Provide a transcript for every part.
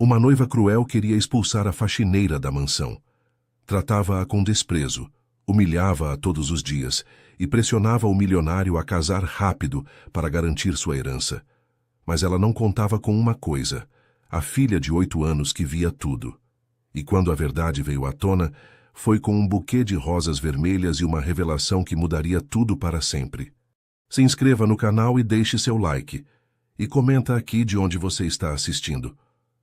Uma noiva cruel queria expulsar a faxineira da mansão. Tratava-a com desprezo, humilhava-a todos os dias e pressionava o milionário a casar rápido para garantir sua herança. Mas ela não contava com uma coisa: a filha de 8 anos que via tudo. E quando a verdade veio à tona, foi com um buquê de rosas vermelhas e uma revelação que mudaria tudo para sempre. Se inscreva no canal e deixe seu like. E comenta aqui de onde você está assistindo.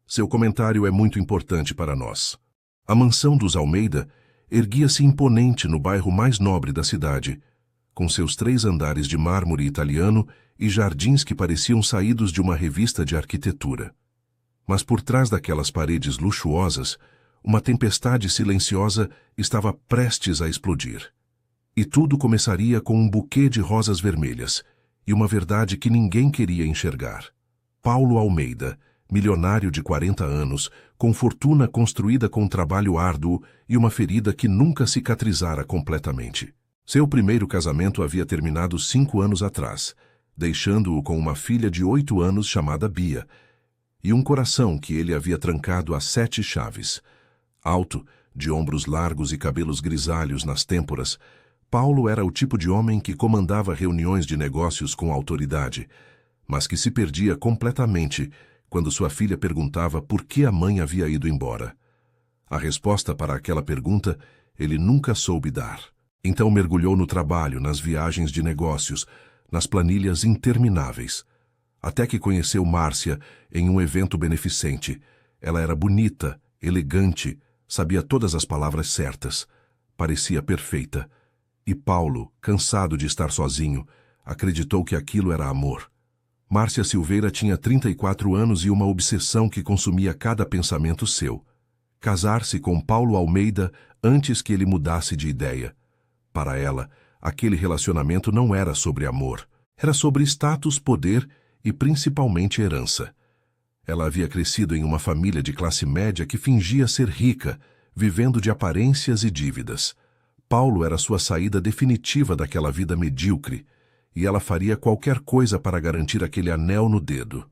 Seu comentário é muito importante para nós. A mansão dos Almeida erguia-se imponente no bairro mais nobre da cidade, com seus 3 andares de mármore italiano e jardins que pareciam saídos de uma revista de arquitetura. Mas por trás daquelas paredes luxuosas, uma tempestade silenciosa estava prestes a explodir. E tudo começaria com um buquê de rosas vermelhas e uma verdade que ninguém queria enxergar. Paulo Almeida, milionário de 40 anos, com fortuna construída com trabalho árduo e uma ferida que nunca cicatrizara completamente. Seu primeiro casamento havia terminado 5 anos atrás, deixando-o com uma filha de 8 anos chamada Bia, e um coração que ele havia trancado a 7 chaves. Alto, de ombros largos e cabelos grisalhos nas têmporas, Paulo era o tipo de homem que comandava reuniões de negócios com autoridade, mas que se perdia completamente quando sua filha perguntava por que a mãe havia ido embora. A resposta para aquela pergunta ele nunca soube dar. Então mergulhou no trabalho, nas viagens de negócios, nas planilhas intermináveis, até que conheceu Márcia em um evento beneficente. Ela era bonita, elegante, sabia todas as palavras certas, parecia perfeita. E Paulo, cansado de estar sozinho, acreditou que aquilo era amor. Márcia Silveira tinha 34 anos e uma obsessão que consumia cada pensamento seu: casar-se com Paulo Almeida antes que ele mudasse de ideia. Para ela, aquele relacionamento não era sobre amor, era sobre status, poder e principalmente herança. Ela havia crescido em uma família de classe média que fingia ser rica, vivendo de aparências e dívidas. Paulo era sua saída definitiva daquela vida medíocre, e ela faria qualquer coisa para garantir aquele anel no dedo.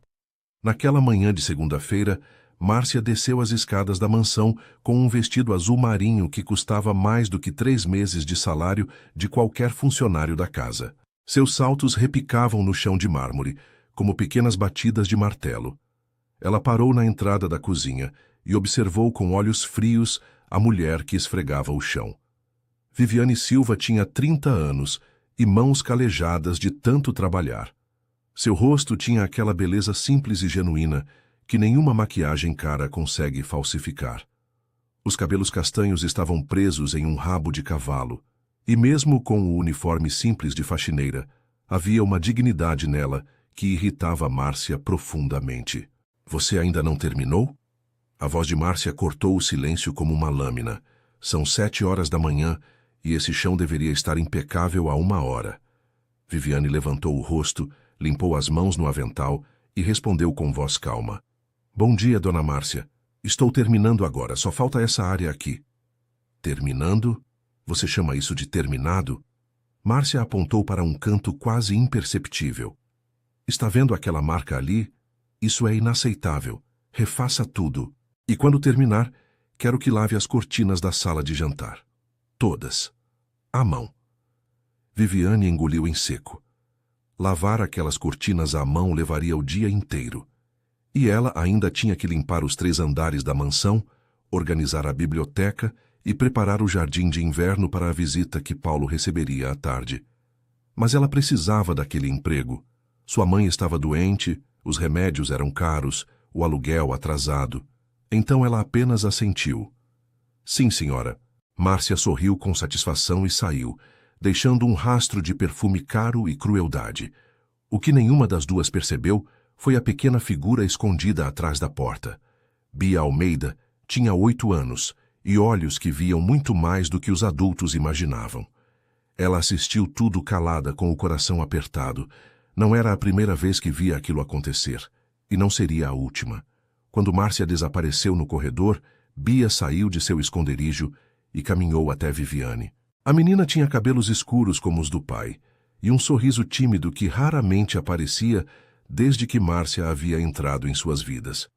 Naquela manhã de segunda-feira, Márcia desceu as escadas da mansão com um vestido azul marinho que custava mais do que 3 meses de salário de qualquer funcionário da casa. Seus saltos repicavam no chão de mármore, como pequenas batidas de martelo. Ela parou na entrada da cozinha e observou com olhos frios a mulher que esfregava o chão. Viviane Silva tinha 30 anos e mãos calejadas de tanto trabalhar. Seu rosto tinha aquela beleza simples e genuína que nenhuma maquiagem cara consegue falsificar. Os cabelos castanhos estavam presos em um rabo de cavalo, e mesmo com o uniforme simples de faxineira, havia uma dignidade nela que irritava Márcia profundamente. "Você ainda não terminou?" A voz de Márcia cortou o silêncio como uma lâmina. São 7 horas da manhã e esse chão deveria estar impecável há 1 hora. Viviane levantou o rosto, limpou as mãos no avental e respondeu com voz calma: "Bom dia, dona Márcia. Estou terminando agora, só falta essa área aqui." "Terminando? Você chama isso de terminado?" Márcia apontou para um canto quase imperceptível. "Está vendo aquela marca ali? Isso é inaceitável. Refaça tudo. E quando terminar, quero que lave as cortinas da sala de jantar. Todas. À mão." Viviane engoliu em seco. Lavar aquelas cortinas à mão levaria o dia inteiro. E ela ainda tinha que limpar os 3 andares da mansão, organizar a biblioteca e preparar o jardim de inverno para a visita que Paulo receberia à tarde. Mas ela precisava daquele emprego. Sua mãe estava doente, os remédios eram caros, o aluguel atrasado. Então ela apenas assentiu. "Sim, senhora." Márcia sorriu com satisfação e saiu, deixando um rastro de perfume caro e crueldade. O que nenhuma das duas percebeu foi a pequena figura escondida atrás da porta. Bia Almeida tinha 8 anos e olhos que viam muito mais do que os adultos imaginavam. Ela assistiu tudo calada, com o coração apertado. Não era a primeira vez que via aquilo acontecer, e não seria a última. Quando Márcia desapareceu no corredor, Bia saiu de seu esconderijo e caminhou até Viviane. A menina tinha cabelos escuros como os do pai e um sorriso tímido que raramente aparecia desde que Márcia havia entrado em suas vidas.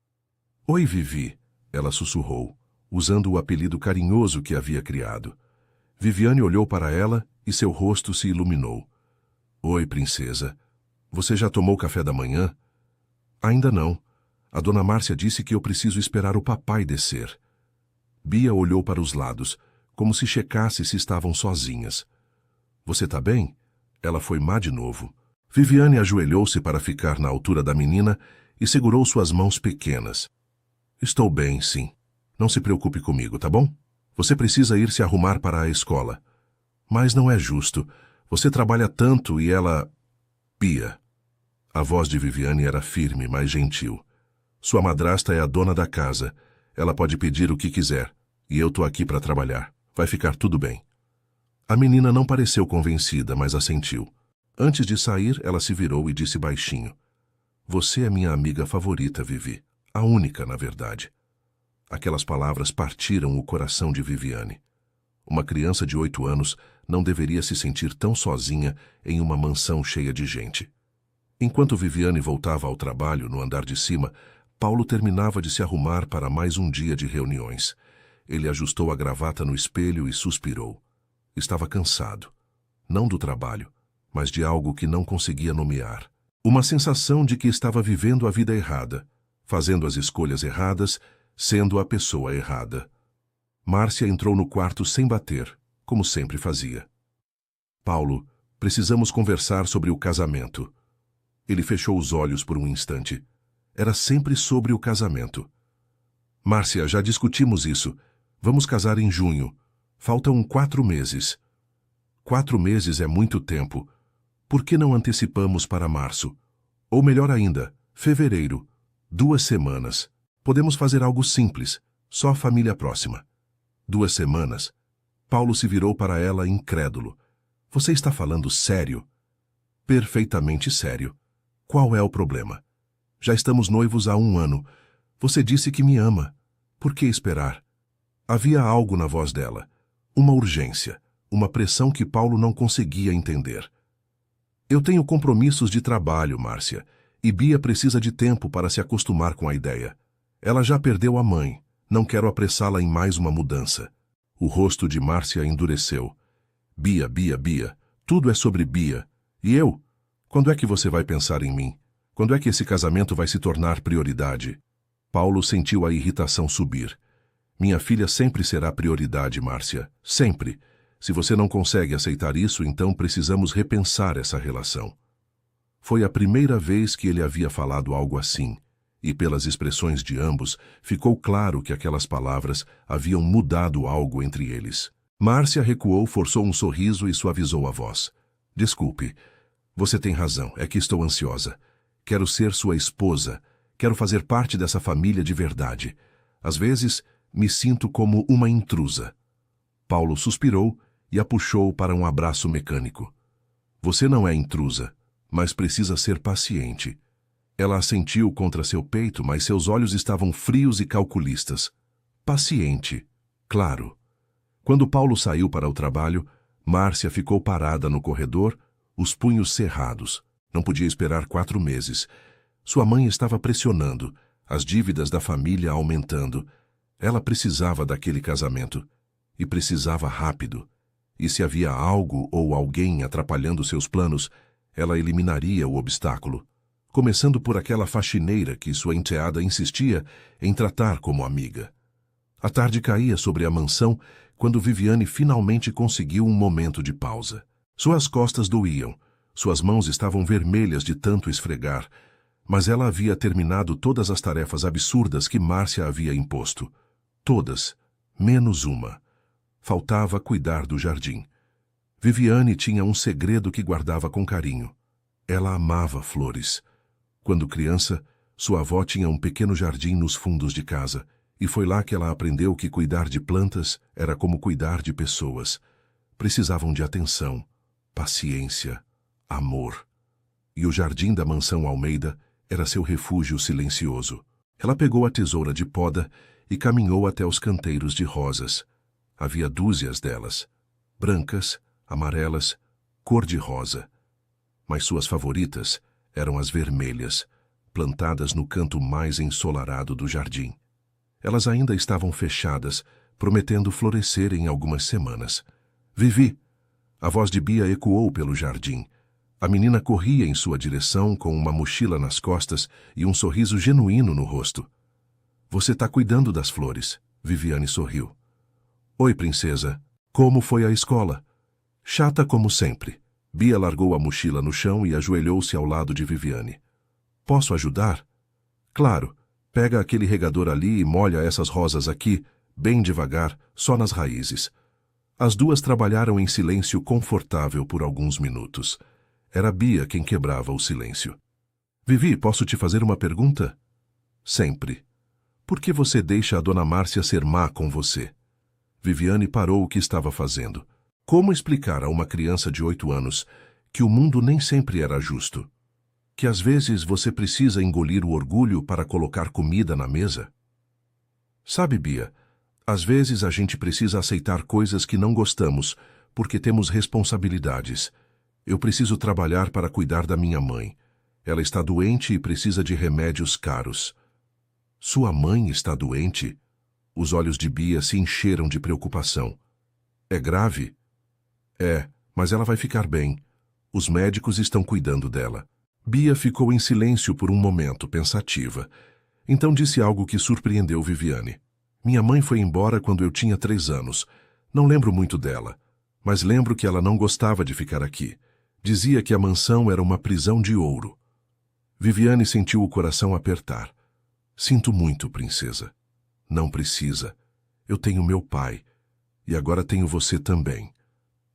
Oi, Vivi, ela sussurrou, usando o apelido carinhoso que havia criado. Viviane olhou para ela e seu rosto se iluminou. Oi, princesa. Você já tomou café da manhã? Ainda não. A dona Márcia disse que eu preciso esperar o papai descer. Bia olhou para os lados, como se checasse se estavam sozinhas. Você tá bem? Ela foi má de novo. Viviane ajoelhou-se para ficar na altura da menina e segurou suas mãos pequenas. Estou bem, sim. Não se preocupe comigo, tá bom? Você precisa ir se arrumar para a escola. Mas não é justo. Você trabalha tanto e ela... Bia. A voz de Viviane era firme, mas gentil. Sua madrasta é a dona da casa. Ela pode pedir o que quiser. E eu tô aqui para trabalhar. Vai ficar tudo bem. A menina não pareceu convencida, mas assentiu. Antes de sair, ela se virou e disse baixinho. Você é minha amiga favorita, Vivi. A única, na verdade. Aquelas palavras partiram o coração de Viviane. Uma criança de 8 anos não deveria se sentir tão sozinha em uma mansão cheia de gente. Enquanto Viviane voltava ao trabalho no andar de cima, Paulo terminava de se arrumar para mais um dia de reuniões. Ele ajustou a gravata no espelho e suspirou. Estava cansado. Não do trabalho, mas de algo que não conseguia nomear. Uma sensação de que estava vivendo a vida errada, fazendo as escolhas erradas, sendo a pessoa errada. Márcia entrou no quarto sem bater, como sempre fazia. Paulo, precisamos conversar sobre o casamento. Ele fechou os olhos por um instante. Era sempre sobre o casamento. Márcia, já discutimos isso. Vamos casar em junho. Faltam 4 meses. 4 meses é muito tempo. Por que não antecipamos para março? Ou melhor ainda, fevereiro. 2 semanas. Podemos fazer algo simples, só a família próxima. 2 semanas. Paulo se virou para ela incrédulo. Você está falando sério? Perfeitamente sério. Qual é o problema? Já estamos noivos há 1 ano. Você disse que me ama. Por que esperar? Havia algo na voz dela. Uma urgência, uma pressão que Paulo não conseguia entender. Eu tenho compromissos de trabalho, Márcia, e Bia precisa de tempo para se acostumar com a ideia. Ela já perdeu a mãe. Não quero apressá-la em mais uma mudança. O rosto de Márcia endureceu. Bia, tudo é sobre Bia. E eu? Quando é que você vai pensar em mim? Quando é que esse casamento vai se tornar prioridade? Paulo sentiu a irritação subir. Minha filha sempre será prioridade, Márcia. Sempre. Se você não consegue aceitar isso, então precisamos repensar essa relação. Foi a primeira vez que ele havia falado algo assim. E pelas expressões de ambos, ficou claro que aquelas palavras haviam mudado algo entre eles. Márcia recuou, forçou um sorriso e suavizou a voz. Desculpe. Você tem razão, é que estou ansiosa. Quero ser sua esposa. Quero fazer parte dessa família de verdade. Às vezes, me sinto como uma intrusa. Paulo suspirou e a puxou para um abraço mecânico. Você não é intrusa, mas precisa ser paciente. Ela assentiu contra seu peito, mas seus olhos estavam frios e calculistas. Paciente, claro. Quando Paulo saiu para o trabalho, Márcia ficou parada no corredor, os punhos cerrados. Não podia esperar 4 meses. Sua mãe estava pressionando, as dívidas da família aumentando. Ela precisava daquele casamento. E precisava rápido. E se havia algo ou alguém atrapalhando seus planos, ela eliminaria o obstáculo. Começando por aquela faxineira que sua enteada insistia em tratar como amiga. A tarde caía sobre a mansão quando Viviane finalmente conseguiu um momento de pausa. Suas costas doíam, suas mãos estavam vermelhas de tanto esfregar, mas ela havia terminado todas as tarefas absurdas que Márcia havia imposto. Todas, menos uma. Faltava cuidar do jardim. Viviane tinha um segredo que guardava com carinho. Ela amava flores. Quando criança, sua avó tinha um pequeno jardim nos fundos de casa, e foi lá que ela aprendeu que cuidar de plantas era como cuidar de pessoas. Precisavam de atenção, paciência, amor. E o jardim da mansão Almeida era seu refúgio silencioso. Ela pegou a tesoura de poda e caminhou até os canteiros de rosas. Havia dúzias delas, brancas, amarelas, cor-de-rosa. Mas suas favoritas eram as vermelhas, plantadas no canto mais ensolarado do jardim. Elas ainda estavam fechadas, prometendo florescer em algumas semanas. Vivi! A voz de Bia ecoou pelo jardim. A menina corria em sua direção com uma mochila nas costas e um sorriso genuíno no rosto. Você está cuidando das flores, Viviane sorriu. Oi, princesa. Como foi a escola? Chata como sempre. Bia largou a mochila no chão e ajoelhou-se ao lado de Viviane. Posso ajudar? Claro. Pega aquele regador ali e molha essas rosas aqui, bem devagar, só nas raízes. As duas trabalharam em silêncio confortável por alguns minutos. Era Bia quem quebrava o silêncio. Vivi, posso te fazer uma pergunta? Sempre. Por que você deixa a dona Márcia ser má com você? Viviane parou o que estava fazendo. Como explicar a uma criança de 8 anos que o mundo nem sempre era justo? Que às vezes você precisa engolir o orgulho para colocar comida na mesa? Sabe, Bia, às vezes a gente precisa aceitar coisas que não gostamos porque temos responsabilidades. Eu preciso trabalhar para cuidar da minha mãe. Ela está doente e precisa de remédios caros. Sua mãe está doente? Os olhos de Bia se encheram de preocupação. É grave? É, mas ela vai ficar bem. Os médicos estão cuidando dela. Bia ficou em silêncio por um momento, pensativa. Então disse algo que surpreendeu Viviane. Minha mãe foi embora quando eu tinha 3 anos. Não lembro muito dela, mas lembro que ela não gostava de ficar aqui. Dizia que a mansão era uma prisão de ouro. Viviane sentiu o coração apertar. Sinto muito, princesa. Não precisa. Eu tenho meu pai. E agora tenho você também.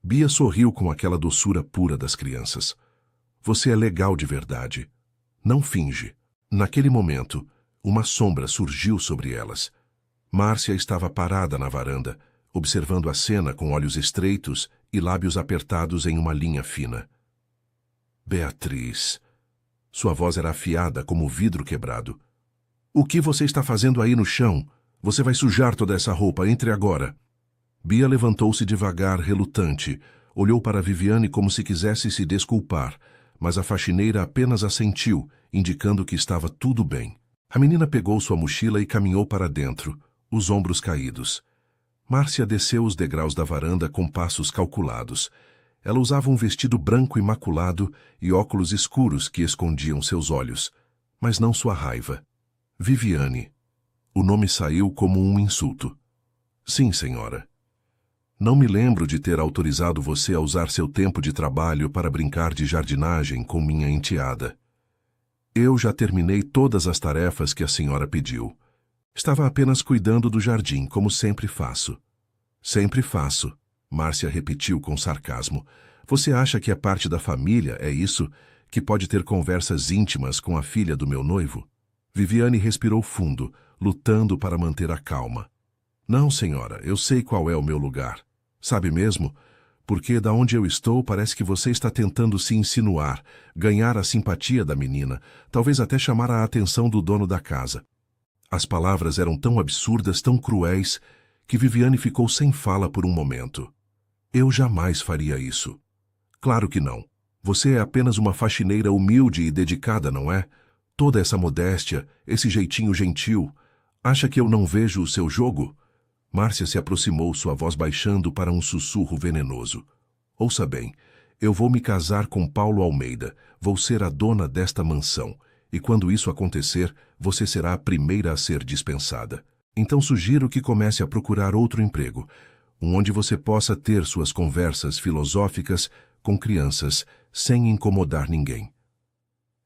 Bia sorriu com aquela doçura pura das crianças. Você é legal de verdade. Não finge. Naquele momento, uma sombra surgiu sobre elas. Márcia estava parada na varanda, observando a cena com olhos estreitos e lábios apertados em uma linha fina. Beatriz. Sua voz era afiada como vidro quebrado. O que você está fazendo aí no chão? Você vai sujar toda essa roupa, entre agora. Bia levantou-se devagar, relutante. Olhou para Viviane como se quisesse se desculpar, mas a faxineira apenas assentiu, indicando que estava tudo bem. A menina pegou sua mochila e caminhou para dentro, os ombros caídos. Márcia desceu os degraus da varanda com passos calculados. Ela usava um vestido branco imaculado e óculos escuros que escondiam seus olhos, mas não sua raiva. Viviane. O nome saiu como um insulto. Sim, senhora. Não me lembro de ter autorizado você a usar seu tempo de trabalho para brincar de jardinagem com minha enteada. Eu já terminei todas as tarefas que a senhora pediu. Estava apenas cuidando do jardim, como sempre faço. Sempre faço, Márcia repetiu com sarcasmo. Você acha que é parte da família, é isso? Que pode ter conversas íntimas com a filha do meu noivo? Viviane respirou fundo, lutando para manter a calma. Não, senhora, eu sei qual é o meu lugar. Sabe mesmo? Porque da onde eu estou parece que você está tentando se insinuar, ganhar a simpatia da menina, talvez até chamar a atenção do dono da casa. As palavras eram tão absurdas, tão cruéis, que Viviane ficou sem fala por um momento. Eu jamais faria isso. Claro que não. Você é apenas uma faxineira humilde e dedicada, não é? Toda essa modéstia, esse jeitinho gentil. Acha que eu não vejo o seu jogo? Márcia se aproximou, sua voz baixando para um sussurro venenoso. Ouça bem, eu vou me casar com Paulo Almeida, vou ser a dona desta mansão, e quando isso acontecer, você será a primeira a ser dispensada. Então sugiro que comece a procurar outro emprego, onde você possa ter suas conversas filosóficas com crianças, sem incomodar ninguém.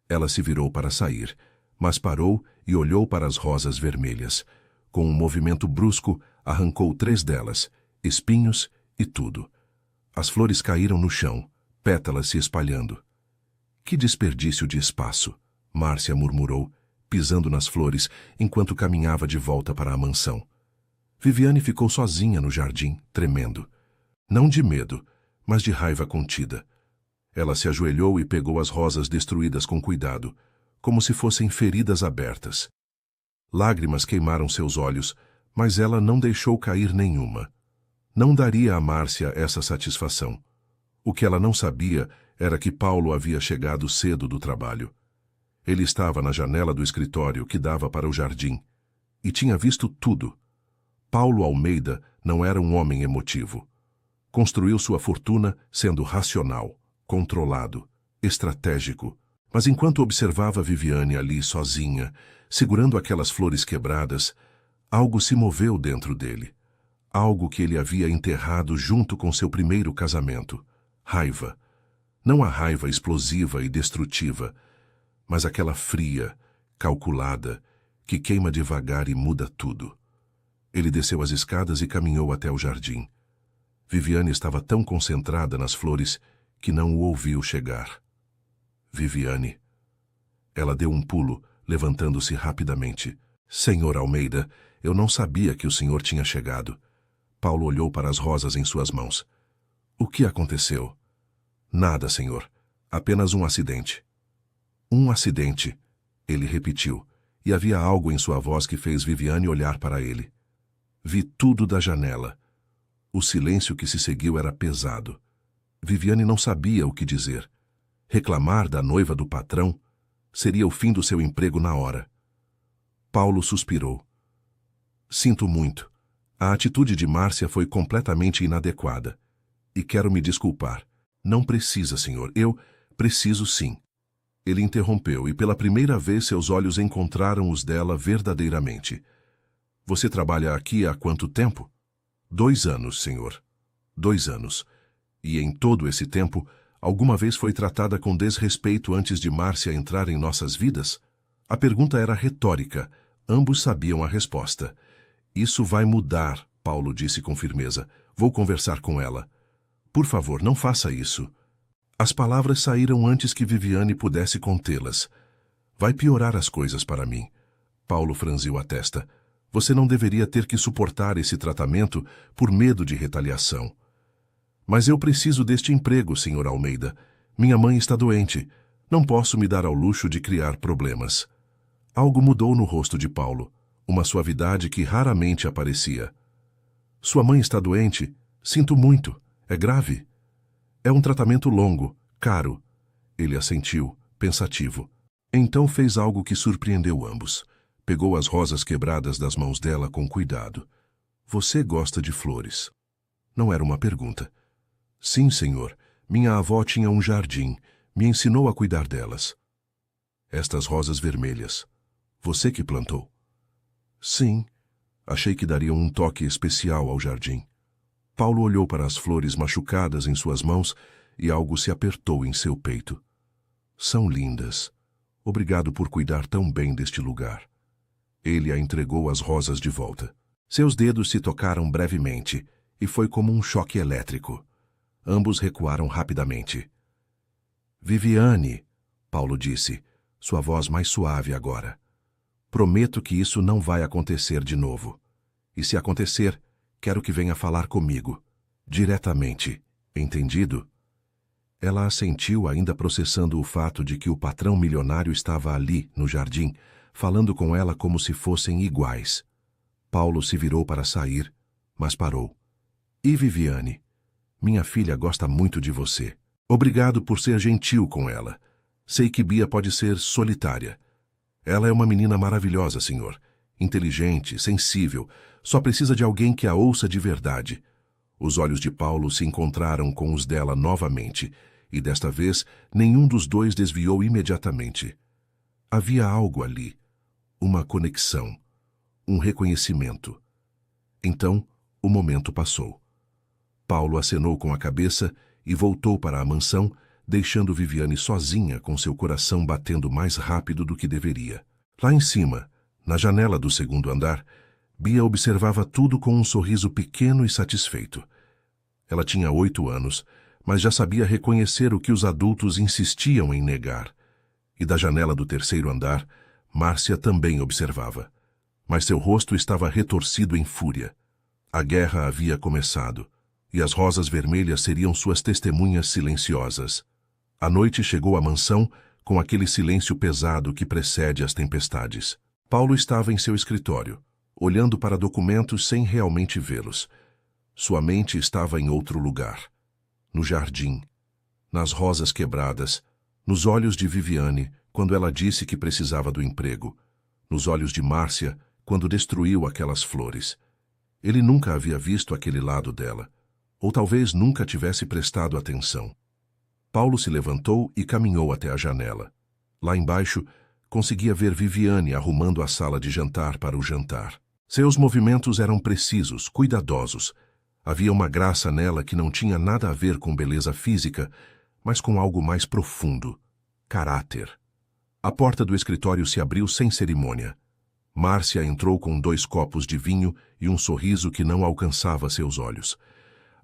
Ela se virou para sair, mas parou e olhou para as rosas vermelhas. Com um movimento brusco, arrancou 3 delas, espinhos e tudo. As flores caíram no chão, pétalas se espalhando. Que desperdício de espaço, Márcia murmurou, pisando nas flores enquanto caminhava de volta para a mansão. Viviane ficou sozinha no jardim, tremendo. Não de medo, mas de raiva contida. Ela se ajoelhou e pegou as rosas destruídas com cuidado, como se fossem feridas abertas. Lágrimas queimaram seus olhos, mas ela não deixou cair nenhuma. Não daria a Márcia essa satisfação. O que ela não sabia era que Paulo havia chegado cedo do trabalho. Ele estava na janela do escritório que dava para o jardim e tinha visto tudo. Paulo Almeida não era um homem emotivo. Construiu sua fortuna sendo racional, controlado, estratégico. Mas enquanto observava Viviane ali sozinha, segurando aquelas flores quebradas, algo se moveu dentro dele. Algo que ele havia enterrado junto com seu primeiro casamento. Raiva. Não a raiva explosiva e destrutiva, mas aquela fria, calculada, que queima devagar e muda tudo. Ele desceu as escadas e caminhou até o jardim. Viviane estava tão concentrada nas flores que não o ouviu chegar. Viviane. Ela deu um pulo, levantando-se rapidamente. Senhor Almeida, eu não sabia que o senhor tinha chegado. Paulo olhou para as rosas em suas mãos. O que aconteceu? Nada, senhor. Apenas um acidente. Um acidente, ele repetiu, e havia algo em sua voz que fez Viviane olhar para ele. Vi tudo da janela. O silêncio que se seguiu era pesado. Viviane não sabia o que dizer. Reclamar da noiva do patrão seria o fim do seu emprego na hora. Paulo suspirou. Sinto muito. A atitude de Márcia foi completamente inadequada. E quero me desculpar. Não precisa, senhor. Eu preciso sim. Ele interrompeu e pela primeira vez seus olhos encontraram os dela verdadeiramente. Você trabalha aqui há quanto tempo? 2 anos, senhor. 2 anos. E em todo esse tempo, alguma vez foi tratada com desrespeito antes de Márcia entrar em nossas vidas? A pergunta era retórica. Ambos sabiam a resposta. Isso vai mudar, Paulo disse com firmeza. Vou conversar com ela. Por favor, não faça isso. As palavras saíram antes que Viviane pudesse contê-las. Vai piorar as coisas para mim. Paulo franziu a testa. Você não deveria ter que suportar esse tratamento por medo de retaliação. Mas eu preciso deste emprego, senhor Almeida. Minha mãe está doente. Não posso me dar ao luxo de criar problemas. Algo mudou no rosto de Paulo, uma suavidade que raramente aparecia. Sua mãe está doente? Sinto muito. É grave? É um tratamento longo, caro. Ele assentiu, pensativo. Então fez algo que surpreendeu ambos. Pegou as rosas quebradas das mãos dela com cuidado. Você gosta de flores? Não era uma pergunta. Sim, senhor. Minha avó tinha um jardim. Me ensinou a cuidar delas. Estas rosas vermelhas. Você que plantou? Sim. Achei que dariam um toque especial ao jardim. Paulo olhou para as flores machucadas em suas mãos e algo se apertou em seu peito. São lindas. Obrigado por cuidar tão bem deste lugar. Ele a entregou as rosas de volta. Seus dedos se tocaram brevemente e foi como um choque elétrico. Ambos recuaram rapidamente. Viviane, Paulo disse, sua voz mais suave agora. Prometo que isso não vai acontecer de novo. E se acontecer, quero que venha falar comigo, diretamente, entendido? Ela assentiu, ainda processando o fato de que o patrão milionário estava ali, no jardim, falando com ela como se fossem iguais. Paulo se virou para sair, mas parou. E Viviane? Minha filha gosta muito de você. Obrigado por ser gentil com ela. Sei que Bia pode ser solitária. Ela é uma menina maravilhosa, senhor. Inteligente, sensível. Só precisa de alguém que a ouça de verdade. Os olhos de Paulo se encontraram com os dela novamente, e desta vez nenhum dos dois desviou imediatamente. Havia algo ali, uma conexão, um reconhecimento. Então, o momento passou. Paulo acenou com a cabeça e voltou para a mansão, deixando Viviane sozinha com seu coração batendo mais rápido do que deveria. Lá em cima, na janela do 2º andar, Bia observava tudo com um sorriso pequeno e satisfeito. Ela tinha 8 anos, mas já sabia reconhecer o que os adultos insistiam em negar. E da janela do 3º andar, Márcia também observava. Mas seu rosto estava retorcido em fúria. A guerra havia começado, e as rosas vermelhas seriam suas testemunhas silenciosas. A noite chegou à mansão com aquele silêncio pesado que precede as tempestades. Paulo estava em seu escritório, olhando para documentos sem realmente vê-los. Sua mente estava em outro lugar. No jardim, nas rosas quebradas, nos olhos de Viviane, quando ela disse que precisava do emprego, nos olhos de Márcia, quando destruiu aquelas flores. Ele nunca havia visto aquele lado dela, ou talvez nunca tivesse prestado atenção. Paulo se levantou e caminhou até a janela. Lá embaixo, conseguia ver Viviane arrumando a sala de jantar para o jantar. Seus movimentos eram precisos, cuidadosos. Havia uma graça nela que não tinha nada a ver com beleza física, mas com algo mais profundo: caráter. A porta do escritório se abriu sem cerimônia. Márcia entrou com 2 copos de vinho e um sorriso que não alcançava seus olhos.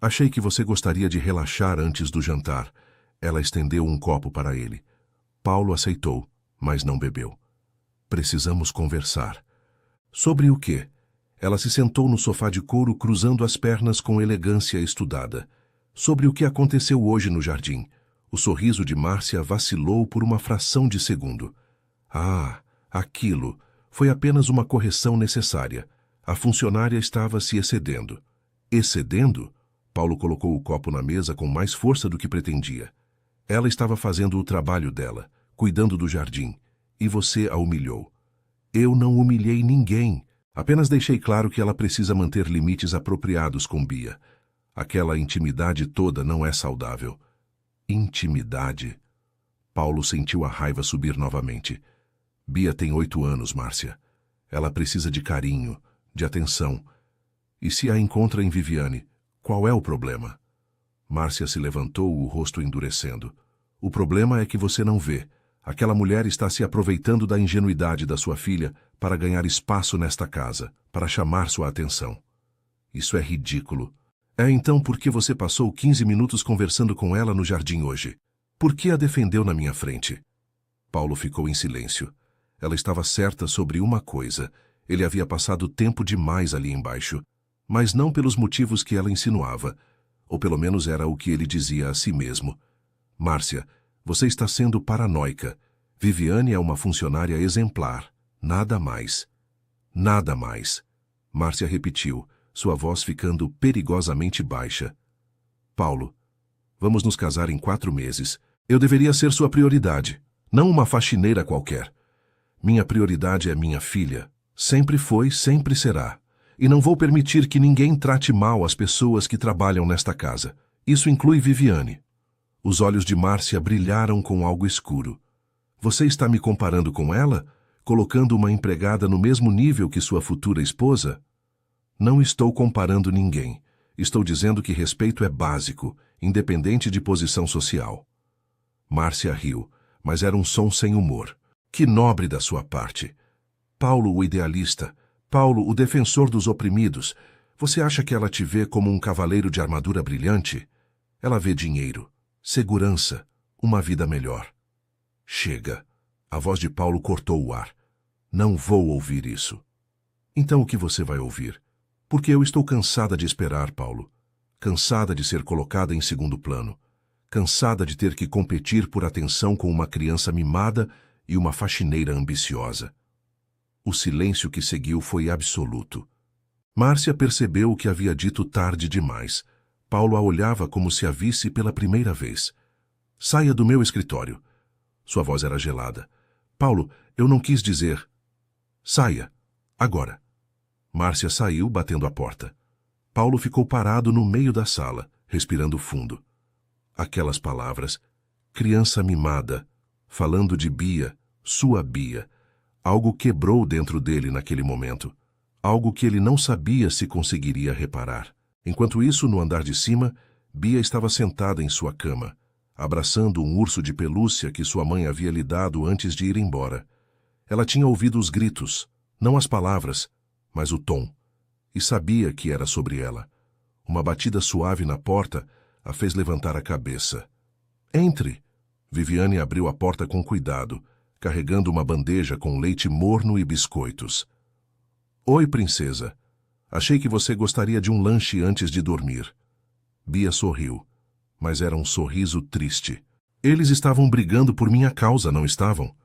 Achei que você gostaria de relaxar antes do jantar. Ela estendeu um copo para ele. Paulo aceitou, mas não bebeu. Precisamos conversar. Sobre o quê? Ela se sentou no sofá de couro cruzando as pernas com elegância estudada. Sobre o que aconteceu hoje no jardim. O sorriso de Márcia vacilou por uma fração de segundo. Ah, aquilo. Foi apenas uma correção necessária. A funcionária estava se excedendo. Excedendo? Paulo colocou o copo na mesa com mais força do que pretendia. Ela estava fazendo o trabalho dela, cuidando do jardim, e você a humilhou. Eu não humilhei ninguém. Apenas deixei claro que ela precisa manter limites apropriados com Bia. Aquela intimidade toda não é saudável. Intimidade? Paulo sentiu a raiva subir novamente. Bia tem 8 anos, Márcia. Ela precisa de carinho, de atenção. E se a encontra em Viviane, qual é o problema? Márcia se levantou, o rosto endurecendo. O problema é que você não vê. Aquela mulher está se aproveitando da ingenuidade da sua filha para ganhar espaço nesta casa, para chamar sua atenção. Isso é ridículo. É então por que você passou 15 minutos conversando com ela no jardim hoje? Por que a defendeu na minha frente? Paulo ficou em silêncio. Ela estava certa sobre uma coisa. Ele havia passado tempo demais ali embaixo, mas não pelos motivos que ela insinuava, ou pelo menos era o que ele dizia a si mesmo. Márcia, você está sendo paranoica. Viviane é uma funcionária exemplar. Nada mais. Nada mais. Márcia repetiu, sua voz ficando perigosamente baixa. Paulo, vamos nos casar em 4 meses. Eu deveria ser sua prioridade, não uma faxineira qualquer. Minha prioridade é minha filha. Sempre foi, sempre será. E não vou permitir que ninguém trate mal as pessoas que trabalham nesta casa. Isso inclui Viviane. Os olhos de Márcia brilharam com algo escuro. Você está me comparando com ela? Colocando uma empregada no mesmo nível que sua futura esposa? Não estou comparando ninguém. Estou dizendo que respeito é básico, independente de posição social. Márcia riu, mas era um som sem humor. Que nobre da sua parte. Paulo, o idealista. Paulo, o defensor dos oprimidos. Você acha que ela te vê como um cavaleiro de armadura brilhante? Ela vê dinheiro, segurança, uma vida melhor. Chega. A voz de Paulo cortou o ar. Não vou ouvir isso. Então o que você vai ouvir? Porque eu estou cansada de esperar, Paulo. Cansada de ser colocada em segundo plano. Cansada de ter que competir por atenção com uma criança mimada e uma faxineira ambiciosa. O silêncio que seguiu foi absoluto. Márcia percebeu o que havia dito tarde demais. Paulo a olhava como se a visse pela primeira vez. Saia do meu escritório. Sua voz era gelada. Paulo, eu não quis dizer. Saia. Agora. Márcia saiu, batendo a porta. Paulo ficou parado no meio da sala, respirando fundo. Aquelas palavras. Criança mimada. Falando de Bia, sua Bia. Algo quebrou dentro dele naquele momento. Algo que ele não sabia se conseguiria reparar. Enquanto isso, no andar de cima, Bia estava sentada em sua cama, abraçando um urso de pelúcia que sua mãe havia lhe dado antes de ir embora. Ela tinha ouvido os gritos, não as palavras, mas o tom, e sabia que era sobre ela. Uma batida suave na porta a fez levantar a cabeça. Entre! Viviane abriu a porta com cuidado, carregando uma bandeja com leite morno e biscoitos. Oi, princesa. Achei que você gostaria de um lanche antes de dormir. Bia sorriu, mas era um sorriso triste. Eles estavam brigando por minha causa, não estavam?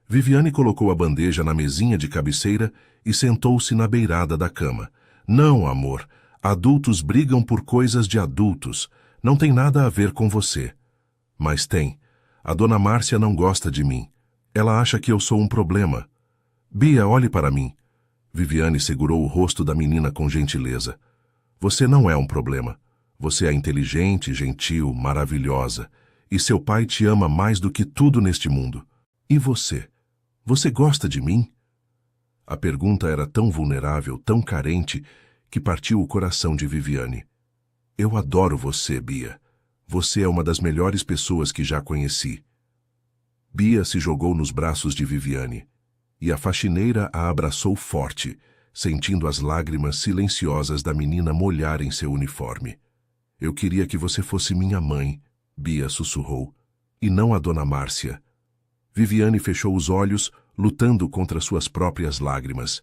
Viviane colocou a bandeja na mesinha de cabeceira e sentou-se na beirada da cama. Não, amor. Adultos brigam por coisas de adultos. Não tem nada a ver com você. Mas tem. A dona Márcia não gosta de mim. Ela acha que eu sou um problema. Bia, olhe para mim. Viviane segurou o rosto da menina com gentileza. Você não é um problema. Você é inteligente, gentil, maravilhosa. E seu pai te ama mais do que tudo neste mundo. E você? Você gosta de mim? A pergunta era tão vulnerável, tão carente, que partiu o coração de Viviane. Eu adoro você, Bia. Você é uma das melhores pessoas que já conheci. Bia se jogou nos braços de Viviane, e a faxineira a abraçou forte, sentindo as lágrimas silenciosas da menina molharem seu uniforme. Eu queria que você fosse minha mãe, Bia sussurrou, e não a dona Márcia. Viviane fechou os olhos, lutando contra suas próprias lágrimas.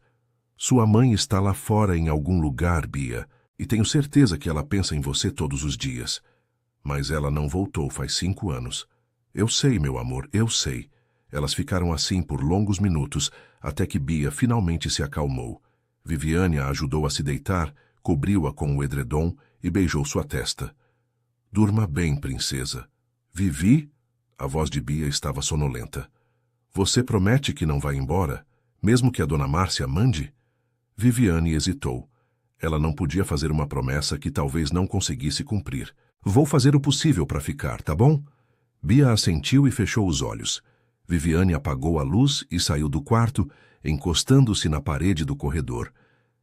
Sua mãe está lá fora em algum lugar, Bia, e tenho certeza que ela pensa em você todos os dias. Mas ela não voltou faz 5 anos. Eu sei, meu amor, eu sei. Elas ficaram assim por longos minutos, até que Bia finalmente se acalmou. Viviane a ajudou a se deitar, cobriu-a com o edredom e beijou sua testa. Durma bem, princesa. Vivi? A voz de Bia estava sonolenta. Você promete que não vai embora, mesmo que a dona Márcia mande? Viviane hesitou. Ela não podia fazer uma promessa que talvez não conseguisse cumprir. Vou fazer o possível para ficar, tá bom? Bia assentiu e fechou os olhos. Viviane apagou a luz e saiu do quarto, encostando-se na parede do corredor.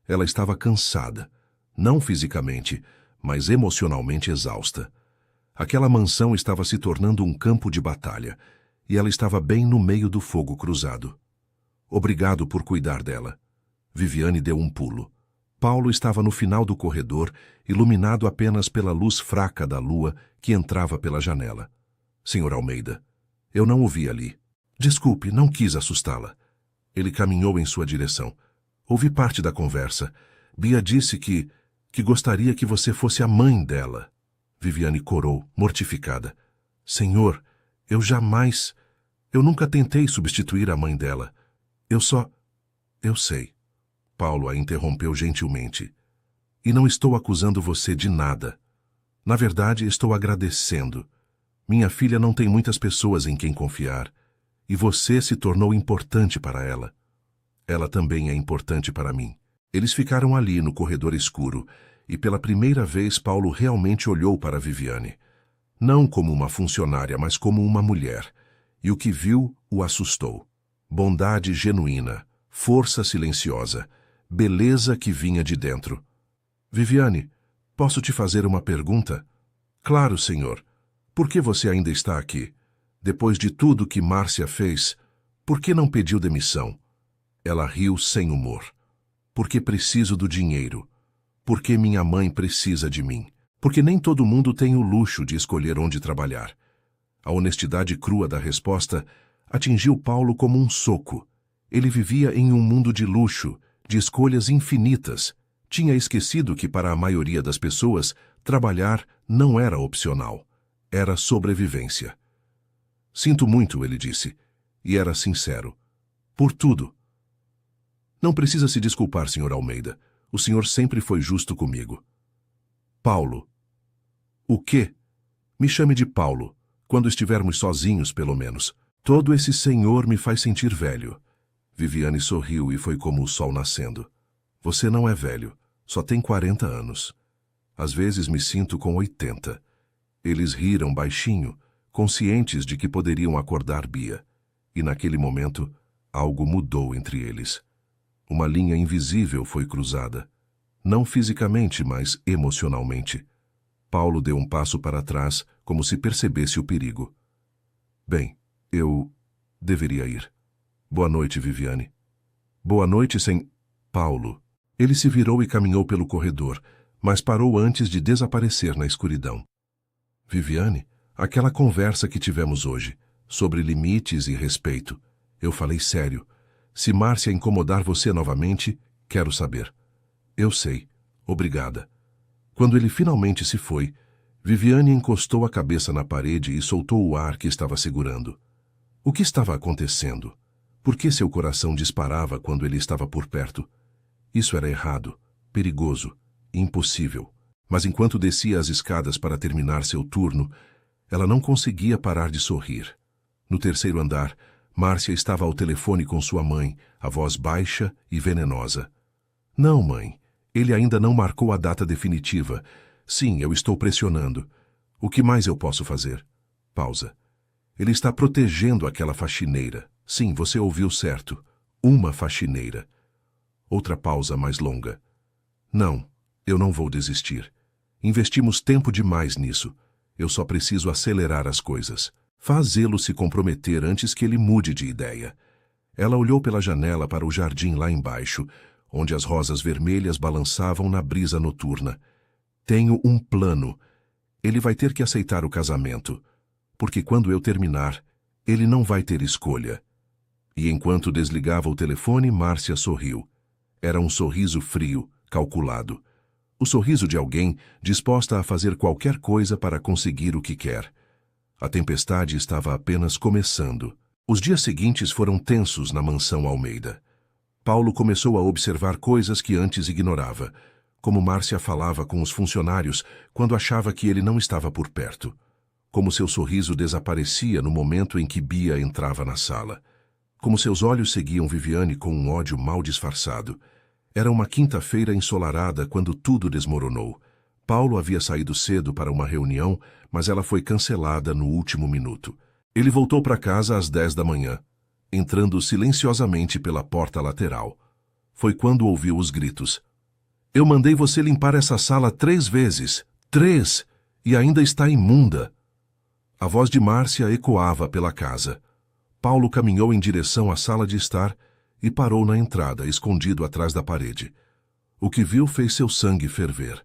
Ela estava cansada, não fisicamente, mas emocionalmente exausta. Aquela mansão estava se tornando um campo de batalha, e ela estava bem no meio do fogo cruzado. Obrigado por cuidar dela. Viviane deu um pulo. Paulo estava no final do corredor, iluminado apenas pela luz fraca da lua que entrava pela janela. Senhor Almeida, eu não o vi ali. Desculpe, não quis assustá-la. Ele caminhou em sua direção. Ouvi parte da conversa. Bia disse que gostaria que você fosse a mãe dela. Viviane corou, mortificada. Senhor, eu nunca tentei substituir a mãe dela. Eu sei. Paulo a interrompeu gentilmente. E não estou acusando você de nada. Na verdade, estou agradecendo. Minha filha não tem muitas pessoas em quem confiar. E você se tornou importante para ela. Ela também é importante para mim. Eles ficaram ali no corredor escuro, e pela primeira vez Paulo realmente olhou para Viviane. Não como uma funcionária, mas como uma mulher. E o que viu o assustou. Bondade genuína, força silenciosa, beleza que vinha de dentro. Viviane, posso te fazer uma pergunta? Claro, senhor. Por que você ainda está aqui? Depois de tudo que Márcia fez, por que não pediu demissão? Ela riu sem humor. Porque preciso do dinheiro. Porque minha mãe precisa de mim. Porque nem todo mundo tem o luxo de escolher onde trabalhar. A honestidade crua da resposta atingiu Paulo como um soco. Ele vivia em um mundo de luxo, de escolhas infinitas. Tinha esquecido que para a maioria das pessoas, trabalhar não era opcional. Era sobrevivência. Sinto muito, ele disse, e era sincero. Por tudo. Não precisa se desculpar, Sr. Almeida. O senhor sempre foi justo comigo. Paulo. O quê? Me chame de Paulo, quando estivermos sozinhos, pelo menos. Todo esse senhor me faz sentir velho. Viviane sorriu e foi como o sol nascendo. Você não é velho, só tem 40 anos. Às vezes me sinto com 80. Eles riram baixinho, conscientes de que poderiam acordar Bia. E naquele momento, algo mudou entre eles. Uma linha invisível foi cruzada. Não fisicamente, mas emocionalmente. Paulo deu um passo para trás, como se percebesse o perigo. Bem, eu deveria ir. Boa noite, Viviane. Boa noite, Paulo. Ele se virou e caminhou pelo corredor, mas parou antes de desaparecer na escuridão. Viviane, aquela conversa que tivemos hoje, sobre limites e respeito, eu falei sério. Se Márcia incomodar você novamente, quero saber. Eu sei. Obrigada. Quando ele finalmente se foi, Viviane encostou a cabeça na parede e soltou o ar que estava segurando. O que estava acontecendo? Por que seu coração disparava quando ele estava por perto? Isso era errado, perigoso, impossível. Mas enquanto descia as escadas para terminar seu turno, ela não conseguia parar de sorrir. No terceiro andar, Márcia estava ao telefone com sua mãe, a voz baixa e venenosa. Não, mãe. Ele ainda não marcou a data definitiva. Sim, eu estou pressionando. O que mais eu posso fazer? Pausa. Ele está protegendo aquela faxineira. Sim, você ouviu certo. Uma faxineira. Outra pausa mais longa. Não, eu não vou desistir. Investimos tempo demais nisso. Eu só preciso acelerar as coisas. Fazê-lo se comprometer antes que ele mude de ideia. Ela olhou pela janela para o jardim lá embaixo, onde as rosas vermelhas balançavam na brisa noturna. Tenho um plano. Ele vai ter que aceitar o casamento, porque quando eu terminar, ele não vai ter escolha. E enquanto desligava o telefone, Márcia sorriu. Era um sorriso frio, calculado. O sorriso de alguém disposta a fazer qualquer coisa para conseguir o que quer. A tempestade estava apenas começando. Os dias seguintes foram tensos na mansão Almeida. Paulo começou a observar coisas que antes ignorava, como Márcia falava com os funcionários quando achava que ele não estava por perto, como seu sorriso desaparecia no momento em que Bia entrava na sala, como seus olhos seguiam Viviane com um ódio mal disfarçado. Era uma quinta-feira ensolarada quando tudo desmoronou. Paulo havia saído cedo para uma reunião, mas ela foi cancelada no último minuto. Ele voltou para casa às 10 da manhã, entrando silenciosamente pela porta lateral. Foi quando ouviu os gritos. Eu mandei você limpar essa sala 3 vezes. 3! E ainda está imunda. A voz de Márcia ecoava pela casa. Paulo caminhou em direção à sala de estar e parou na entrada, escondido atrás da parede. O que viu fez seu sangue ferver.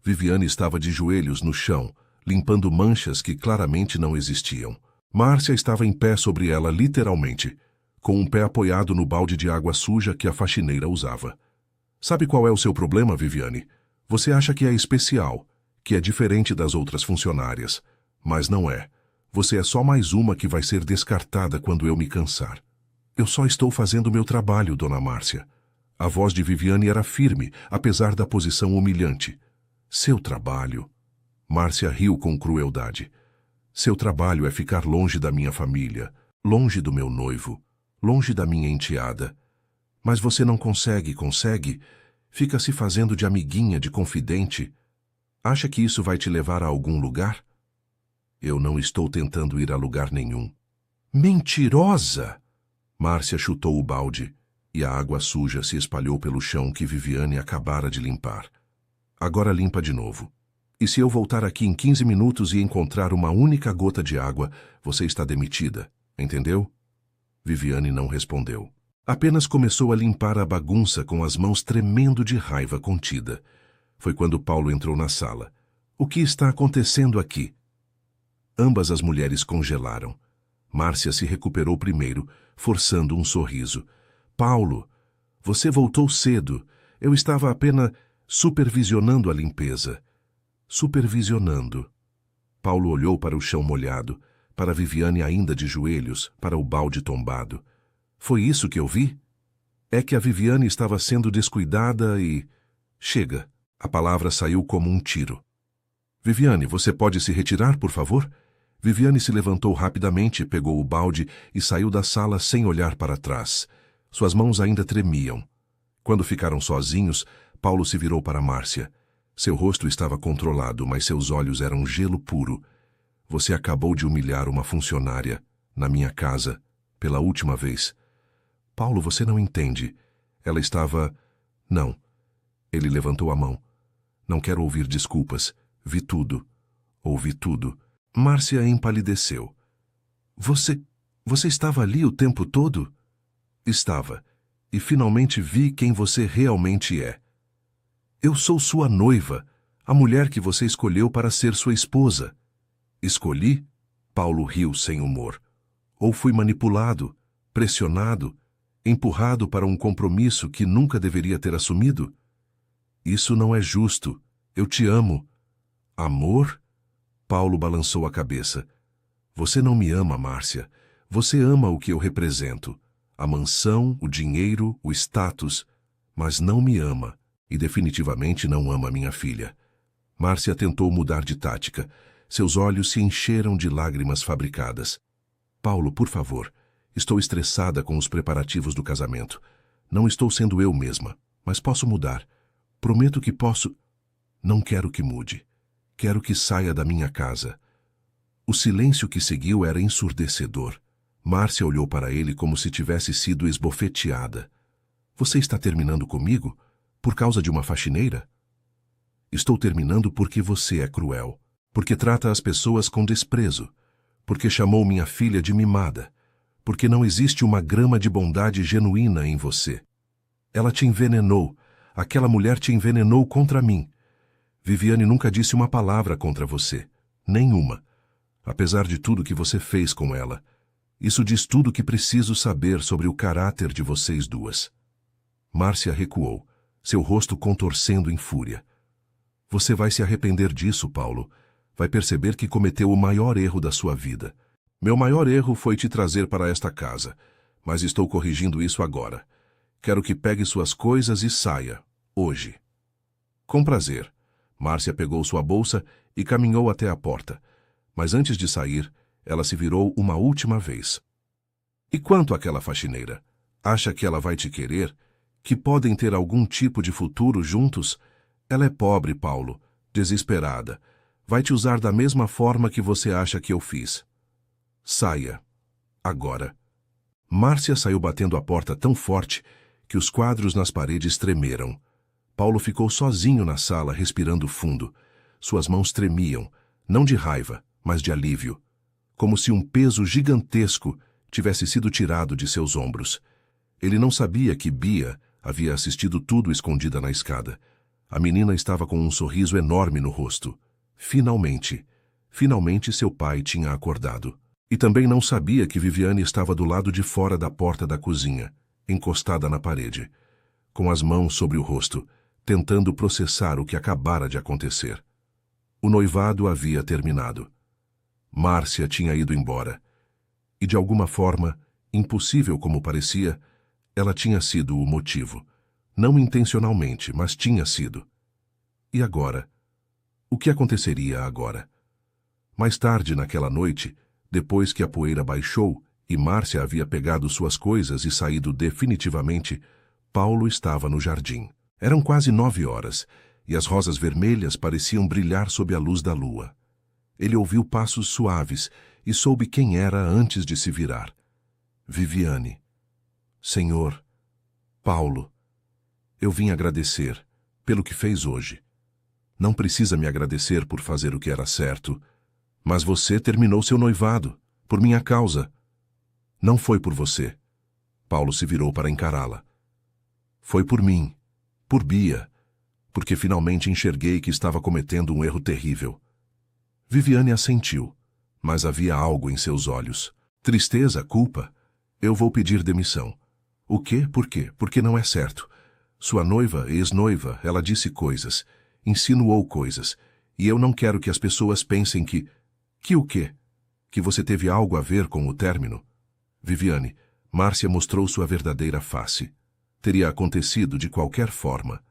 Viviane estava de joelhos no chão, limpando manchas que claramente não existiam. Márcia estava em pé sobre ela, literalmente, com um pé apoiado no balde de água suja que a faxineira usava. Sabe qual é o seu problema, Viviane? Você acha que é especial, que é diferente das outras funcionárias. Mas não é. Você é só mais uma que vai ser descartada quando eu me cansar. Eu só estou fazendo meu trabalho, dona Márcia. A voz de Viviane era firme, apesar da posição humilhante. Seu trabalho. Márcia riu com crueldade. Seu trabalho é ficar longe da minha família, longe do meu noivo, longe da minha enteada. Mas você não consegue? Fica se fazendo de amiguinha, de confidente. Acha que isso vai te levar a algum lugar? Eu não estou tentando ir a lugar nenhum. Mentirosa! Márcia chutou o balde, e a água suja se espalhou pelo chão que Viviane acabara de limpar. Agora limpa de novo. E se eu voltar aqui em 15 minutos e encontrar uma única gota de água, você está demitida, entendeu? Viviane não respondeu. Apenas começou a limpar a bagunça com as mãos tremendo de raiva contida. Foi quando Paulo entrou na sala. O que está acontecendo aqui? Ambas as mulheres congelaram. Márcia se recuperou primeiro, forçando um sorriso. Paulo, você voltou cedo. Eu estava apenas supervisionando a limpeza. Supervisionando. Paulo olhou para o chão molhado, para Viviane ainda de joelhos, para o balde tombado. Foi isso que eu vi? É que a Viviane estava sendo descuidada e... Chega. A palavra saiu como um tiro. Viviane, você pode se retirar, por favor? Viviane se levantou rapidamente, pegou o balde e saiu da sala sem olhar para trás. Suas mãos ainda tremiam. Quando ficaram sozinhos, Paulo se virou para Márcia. Seu rosto estava controlado, mas seus olhos eram gelo puro. Você acabou de humilhar uma funcionária, na minha casa, pela última vez. Paulo, você não entende. Ela estava... Não. Ele levantou a mão. Não quero ouvir desculpas. Vi tudo. Ouvi tudo. Márcia empalideceu. Você estava ali o tempo todo? Estava. E finalmente vi quem você realmente é. Eu sou sua noiva, a mulher que você escolheu para ser sua esposa. Escolhi? Paulo riu sem humor. Ou fui manipulado, pressionado, empurrado para um compromisso que nunca deveria ter assumido? Isso não é justo. Eu te amo. Amor? Paulo balançou a cabeça. Você não me ama, Márcia. Você ama o que eu represento. A mansão, o dinheiro, o status. Mas não me ama. E definitivamente não ama minha filha. Márcia tentou mudar de tática. Seus olhos se encheram de lágrimas fabricadas. Paulo, por favor, Estou estressada com os preparativos do casamento. Não estou sendo eu mesma, mas posso mudar. Prometo que posso. Não quero que mude. Quero que saia da minha casa. O silêncio que seguiu era ensurdecedor. Márcia olhou para ele como se tivesse sido esbofeteada. Você está terminando comigo? Por causa de uma faxineira? Estou terminando porque você é cruel. Porque trata as pessoas com desprezo. Porque chamou minha filha de mimada. Porque não existe uma grama de bondade genuína em você. Ela te envenenou. Aquela mulher te envenenou contra mim. Viviane nunca disse uma palavra contra você. Nenhuma. Apesar de tudo que você fez com ela. Isso diz tudo o que preciso saber sobre o caráter de vocês duas. Márcia recuou, seu rosto contorcendo em fúria. Você vai se arrepender disso, Paulo. Vai perceber que cometeu o maior erro da sua vida. Meu maior erro foi te trazer para esta casa, mas estou corrigindo isso agora. Quero que pegue suas coisas e saia, hoje. Com prazer. Márcia pegou sua bolsa e caminhou até a porta, mas antes de sair, ela se virou uma última vez. E quanto àquela faxineira? Acha que ela vai te querer? Que podem ter algum tipo de futuro juntos? Ela é pobre, Paulo, desesperada. Vai te usar da mesma forma que você acha que eu fiz. Saia. Agora. Márcia saiu batendo a porta tão forte que os quadros nas paredes tremeram. Paulo ficou sozinho na sala, respirando fundo. Suas mãos tremiam, não de raiva, mas de alívio. Como se um peso gigantesco tivesse sido tirado de seus ombros. Ele não sabia que Bia havia assistido tudo escondida na escada. A menina estava com um sorriso enorme no rosto. Finalmente seu pai tinha acordado. E também não sabia que Viviane estava do lado de fora da porta da cozinha, encostada na parede, com as mãos sobre o rosto, tentando processar o que acabara de acontecer. O noivado havia terminado. Márcia tinha ido embora. E de alguma forma, impossível como parecia, ela tinha sido o motivo. Não intencionalmente, mas tinha sido. E agora? O que aconteceria agora? Mais tarde naquela noite, depois que a poeira baixou e Márcia havia pegado suas coisas e saído definitivamente, Paulo estava no jardim. Eram quase 9 horas, e as rosas vermelhas pareciam brilhar sob a luz da lua. Ele ouviu passos suaves e soube quem era antes de se virar. Viviane. Senhor, Paulo, eu vim agradecer pelo que fez hoje. Não precisa me agradecer por fazer o que era certo, mas você terminou seu noivado, por minha causa. Não foi por você. Paulo se virou para encará-la. Foi por mim, por Bia, porque finalmente enxerguei que estava cometendo um erro terrível. Viviane assentiu, mas havia algo em seus olhos. Tristeza, culpa. Eu vou pedir demissão. O quê? Por quê? Porque não é certo. Sua noiva, ex-noiva, ela disse coisas, insinuou coisas, e eu não quero que as pessoas pensem que... Que o quê? Que você teve algo a ver com o término? Viviane, Márcia mostrou sua verdadeira face. Teria acontecido de qualquer forma.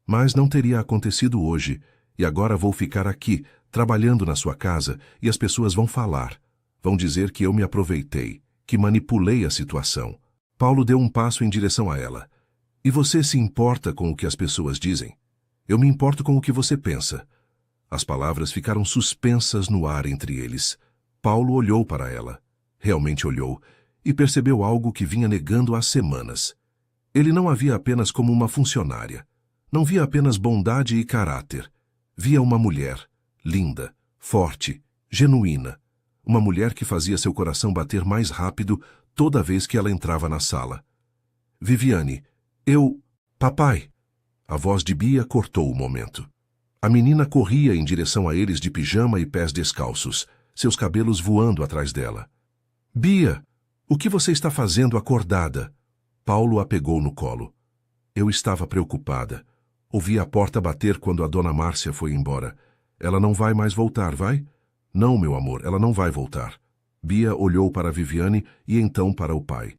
Mas não teria acontecido hoje, e agora vou ficar aqui, trabalhando na sua casa, e as pessoas vão falar. Vão dizer que eu me aproveitei, que manipulei a situação. Paulo deu um passo em direção a ela. E você se importa com o que as pessoas dizem? Eu me importo com o que você pensa. As palavras ficaram suspensas no ar entre eles. Paulo olhou para ela. Realmente olhou, e percebeu algo que vinha negando há semanas. Ele não a via apenas como uma funcionária. Não via apenas bondade e caráter. Via uma mulher, linda, forte, genuína. Uma mulher que fazia seu coração bater mais rápido toda vez que ela entrava na sala. Viviane, Papai! A voz de Bia cortou o momento. A menina corria em direção a eles de pijama e pés descalços, seus cabelos voando atrás dela. Bia, o que você está fazendo acordada? Paulo a pegou no colo. Eu estava preocupada. Ouvi a porta bater quando a dona Márcia foi embora. Ela não vai mais voltar, vai? Não, meu amor, ela não vai voltar. Bia olhou para Viviane e então para o pai.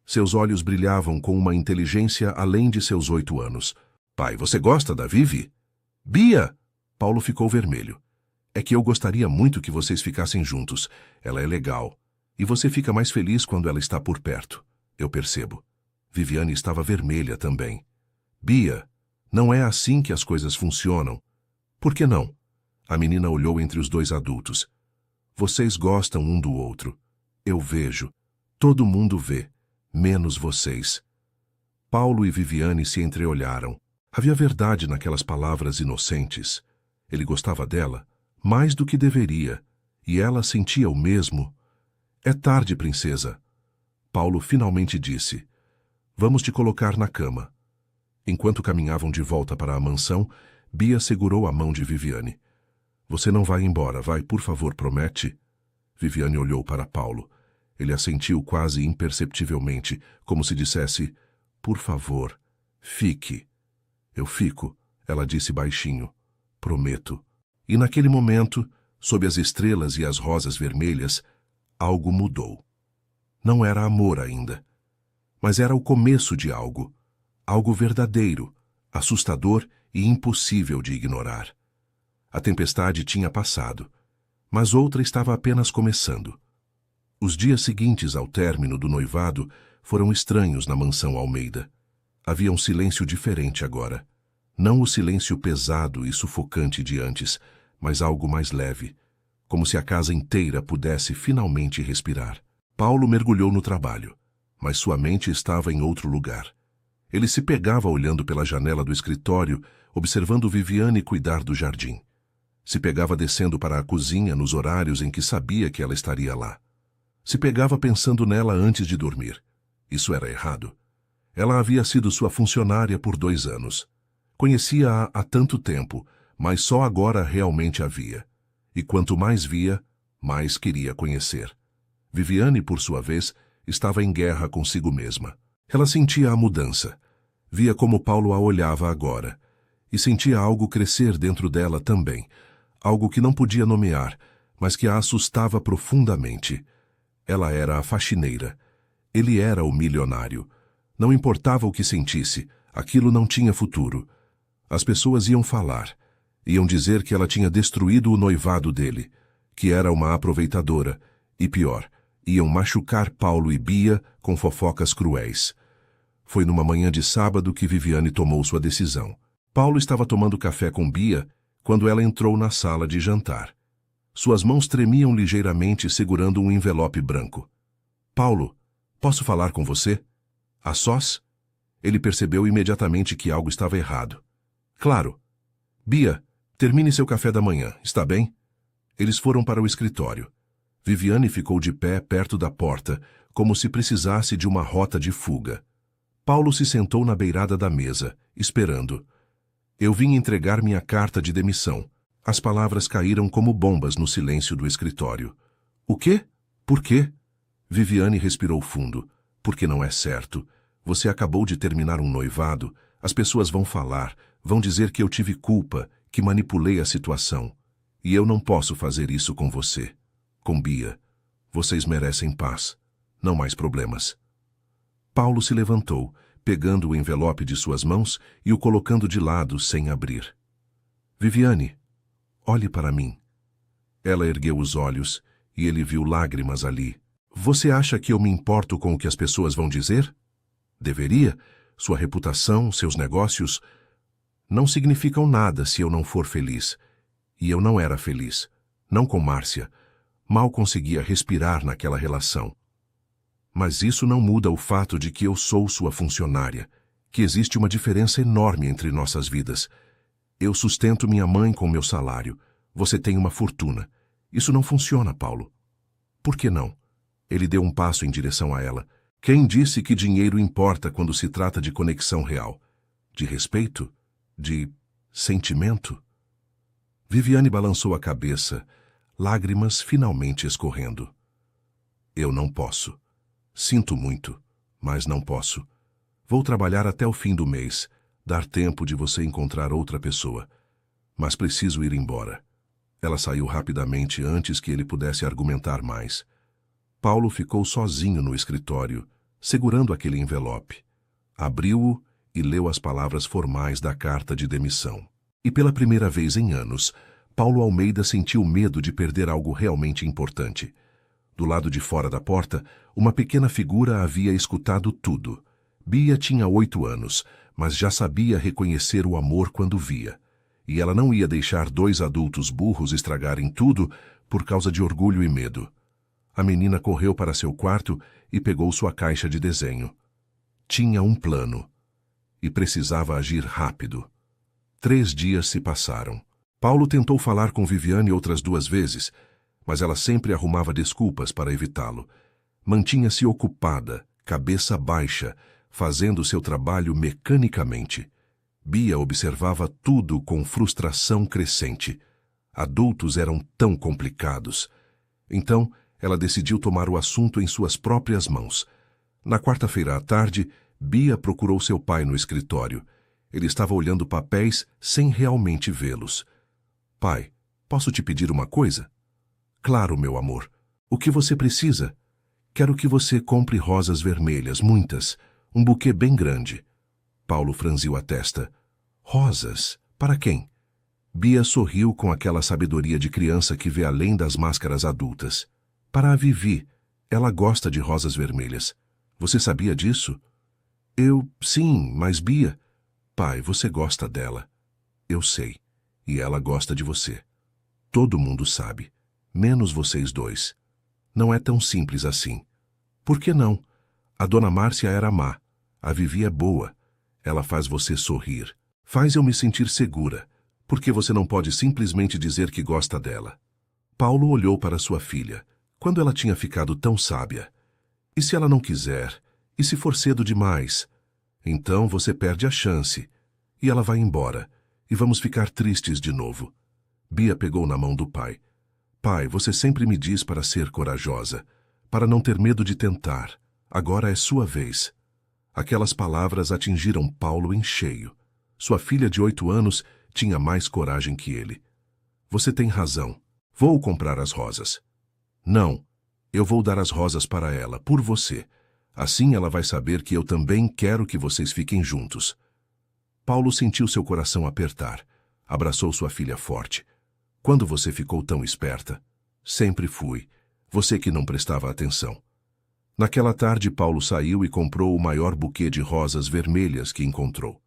Seus olhos brilhavam com uma inteligência além de seus 8 anos. Pai, você gosta da Vivi? Bia! Paulo ficou vermelho. É que eu gostaria muito que vocês ficassem juntos. Ela é legal. E você fica mais feliz quando ela está por perto. Eu percebo. Viviane estava vermelha também. Bia, não é assim que as coisas funcionam. Por que não? A menina olhou entre os dois adultos. Vocês gostam um do outro. Eu vejo. Todo mundo vê. Menos vocês. Paulo e Viviane se entreolharam. Havia verdade naquelas palavras inocentes. Ele gostava dela mais do que deveria. E ela sentia o mesmo. É tarde, princesa. Paulo finalmente disse. Vamos te colocar na cama. Enquanto caminhavam de volta para a mansão, Bia segurou a mão de Viviane. Você não vai embora, vai, por favor, promete? Viviane olhou para Paulo. Ele assentiu quase imperceptivelmente, como se dissesse, por favor, fique. Eu fico, ela disse baixinho. Prometo. E naquele momento, sob as estrelas e as rosas vermelhas, algo mudou. Não era amor ainda, mas era o começo de algo. Algo verdadeiro, assustador e impossível de ignorar. A tempestade tinha passado, mas outra estava apenas começando. Os dias seguintes ao término do noivado foram estranhos na mansão Almeida. Havia um silêncio diferente agora. Não o silêncio pesado e sufocante de antes, mas algo mais leve, como se a casa inteira pudesse finalmente respirar. Paulo mergulhou no trabalho, mas sua mente estava em outro lugar. Ele se pegava olhando pela janela do escritório, observando Viviane cuidar do jardim. Se pegava descendo para a cozinha nos horários em que sabia que ela estaria lá. Se pegava pensando nela antes de dormir. Isso era errado. Ela havia sido sua funcionária por 2 anos. Conhecia-a há tanto tempo, mas só agora realmente a via. E quanto mais via, mais queria conhecer. Viviane, por sua vez, estava em guerra consigo mesma. Ela sentia a mudança. Via como Paulo a olhava agora. E sentia algo crescer dentro dela também. Algo que não podia nomear, mas que a assustava profundamente. Ela era a faxineira. Ele era o milionário. Não importava o que sentisse, aquilo não tinha futuro. As pessoas iam falar. Iam dizer que ela tinha destruído o noivado dele, que era uma aproveitadora, e pior, iam machucar Paulo e Bia com fofocas cruéis. Foi numa manhã de sábado que Viviane tomou sua decisão. Paulo estava tomando café com Bia quando ela entrou na sala de jantar. Suas mãos tremiam ligeiramente segurando um envelope branco. Paulo, posso falar com você? A sós? Ele percebeu imediatamente que algo estava errado. Claro. Bia, termine seu café da manhã, está bem? Eles foram para o escritório. Viviane ficou de pé perto da porta, como se precisasse de uma rota de fuga. Paulo se sentou na beirada da mesa, esperando. Eu vim entregar minha carta de demissão. As palavras caíram como bombas no silêncio do escritório. O quê? Por quê? Viviane respirou fundo. Porque não é certo. Você acabou de terminar um noivado. As pessoas vão falar, vão dizer que eu tive culpa, que manipulei a situação. E eu não posso fazer isso com você. Com Bia. Vocês merecem paz. Não mais problemas. Paulo se levantou, pegando o envelope de suas mãos e o colocando de lado sem abrir. Viviane, olhe para mim. Ela ergueu os olhos e ele viu lágrimas ali. Você acha que eu me importo com o que as pessoas vão dizer? Deveria. Sua reputação, seus negócios, não significam nada se eu não for feliz. E eu não era feliz. Não com Márcia. Mal conseguia respirar naquela relação. Mas isso não muda o fato de que eu sou sua funcionária, que existe uma diferença enorme entre nossas vidas. Eu sustento minha mãe com meu salário. Você tem uma fortuna. Isso não funciona, Paulo. Por que não? Ele deu um passo em direção a ela. Quem disse que dinheiro importa quando se trata de conexão real? De respeito? De sentimento? Viviane balançou a cabeça, lágrimas finalmente escorrendo. Eu não posso. Sinto muito, mas não posso. Vou trabalhar até o fim do mês, dar tempo de você encontrar outra pessoa. Mas preciso ir embora. Ela saiu rapidamente antes que ele pudesse argumentar mais. Paulo ficou sozinho no escritório, segurando aquele envelope. Abriu-o e leu as palavras formais da carta de demissão. E pela primeira vez em anos, Paulo Almeida sentiu medo de perder algo realmente importante. Do lado de fora da porta, uma pequena figura havia escutado tudo. Bia tinha 8 anos, mas já sabia reconhecer o amor quando via. E ela não ia deixar 2 adultos burros estragarem tudo por causa de orgulho e medo. A menina correu para seu quarto e pegou sua caixa de desenho. Tinha um plano. E precisava agir rápido. 3 dias se passaram. Paulo tentou falar com Viviane outras 2 vezes, mas ela sempre arrumava desculpas para evitá-lo. Mantinha-se ocupada, cabeça baixa, fazendo seu trabalho mecanicamente. Bia observava tudo com frustração crescente. Adultos eram tão complicados. Então, ela decidiu tomar o assunto em suas próprias mãos. Na quarta-feira à tarde, Bia procurou seu pai no escritório. Ele estava olhando papéis sem realmente vê-los. Pai, posso te pedir uma coisa? Claro, meu amor. O que você precisa? Quero que você compre rosas vermelhas, muitas. Um buquê bem grande. Paulo franziu a testa. Rosas? Para quem? Bia sorriu com aquela sabedoria de criança que vê além das máscaras adultas. Para a Vivi. Ela gosta de rosas vermelhas. Você sabia disso? Sim, mas Bia... Pai, você gosta dela. Eu sei. E ela gosta de você. Todo mundo sabe. Menos vocês 2. Não é tão simples assim. Por que não? A dona Márcia era má. A Vivi é boa. Ela faz você sorrir. Faz eu me sentir segura. Por que você não pode simplesmente dizer que gosta dela? Paulo olhou para sua filha. Quando ela tinha ficado tão sábia? E se ela não quiser? E se for cedo demais? Então você perde a chance. E ela vai embora. E vamos ficar tristes de novo. Bia pegou na mão do pai. Pai, você sempre me diz para ser corajosa, para não ter medo de tentar. Agora é sua vez. Aquelas palavras atingiram Paulo em cheio. Sua filha de 8 anos tinha mais coragem que ele. Você tem razão. Vou comprar as rosas. Não, eu vou dar as rosas para ela, por você. Assim ela vai saber que eu também quero que vocês fiquem juntos. Paulo sentiu seu coração apertar. Abraçou sua filha forte. Quando você ficou tão esperta? Sempre fui. Você que não prestava atenção. Naquela tarde, Paulo saiu e comprou o maior buquê de rosas vermelhas que encontrou.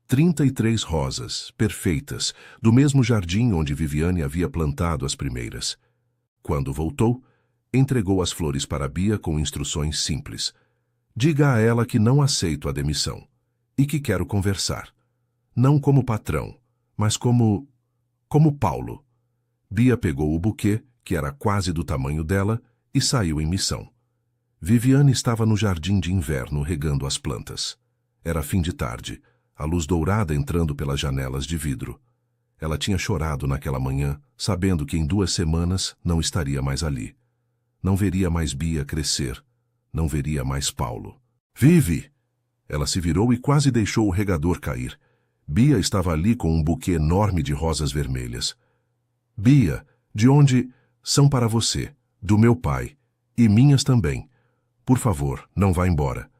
33 rosas, perfeitas, do mesmo jardim onde Viviane havia plantado as primeiras. Quando voltou, entregou as flores para Bia com instruções simples. Diga a ela que não aceito a demissão e que quero conversar. Não como patrão, mas como Paulo. Bia pegou o buquê, que era quase do tamanho dela, e saiu em missão. Viviane estava no jardim de inverno regando as plantas. Era fim de tarde, a luz dourada entrando pelas janelas de vidro. Ela tinha chorado naquela manhã, sabendo que em 2 semanas não estaria mais ali. Não veria mais Bia crescer. Não veria mais Paulo. Vive! Ela se virou e quase deixou o regador cair. Bia estava ali com um buquê enorme de rosas vermelhas. Bia, de onde... São para você, do meu pai, e minhas também. Por favor, não vá embora.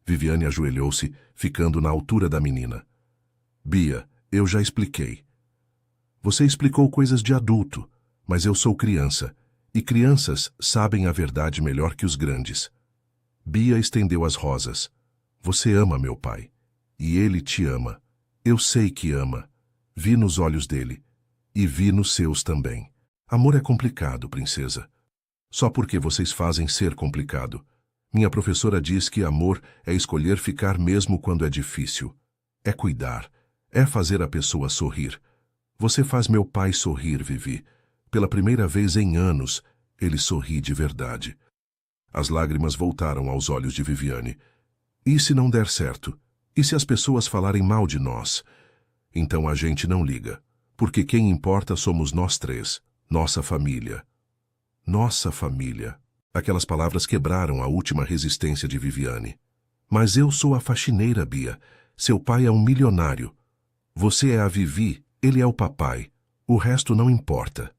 Viviane ajoelhou-se, ficando na altura da menina. Bia, eu já expliquei. Você explicou coisas de adulto, mas eu sou criança, e crianças sabem a verdade melhor que os grandes. Bia estendeu as rosas. Você ama meu pai, e ele te ama. Eu sei que ama. Vi nos olhos dele, e vi nos seus também. Amor é complicado, princesa. Só porque vocês fazem ser complicado. Minha professora diz que amor é escolher ficar mesmo quando é difícil. É cuidar. É fazer a pessoa sorrir. Você faz meu pai sorrir, Vivi. Pela primeira vez em anos, ele sorri de verdade. As lágrimas voltaram aos olhos de Viviane. E se não der certo? E se as pessoas falarem mal de nós? Então a gente não liga. Porque quem importa somos nós 3. Nossa família. Nossa família. Aquelas palavras quebraram a última resistência de Viviane. Mas eu sou a faxineira, Bia. Seu pai é um milionário. Você é a Vivi, ele é o papai. O resto não importa.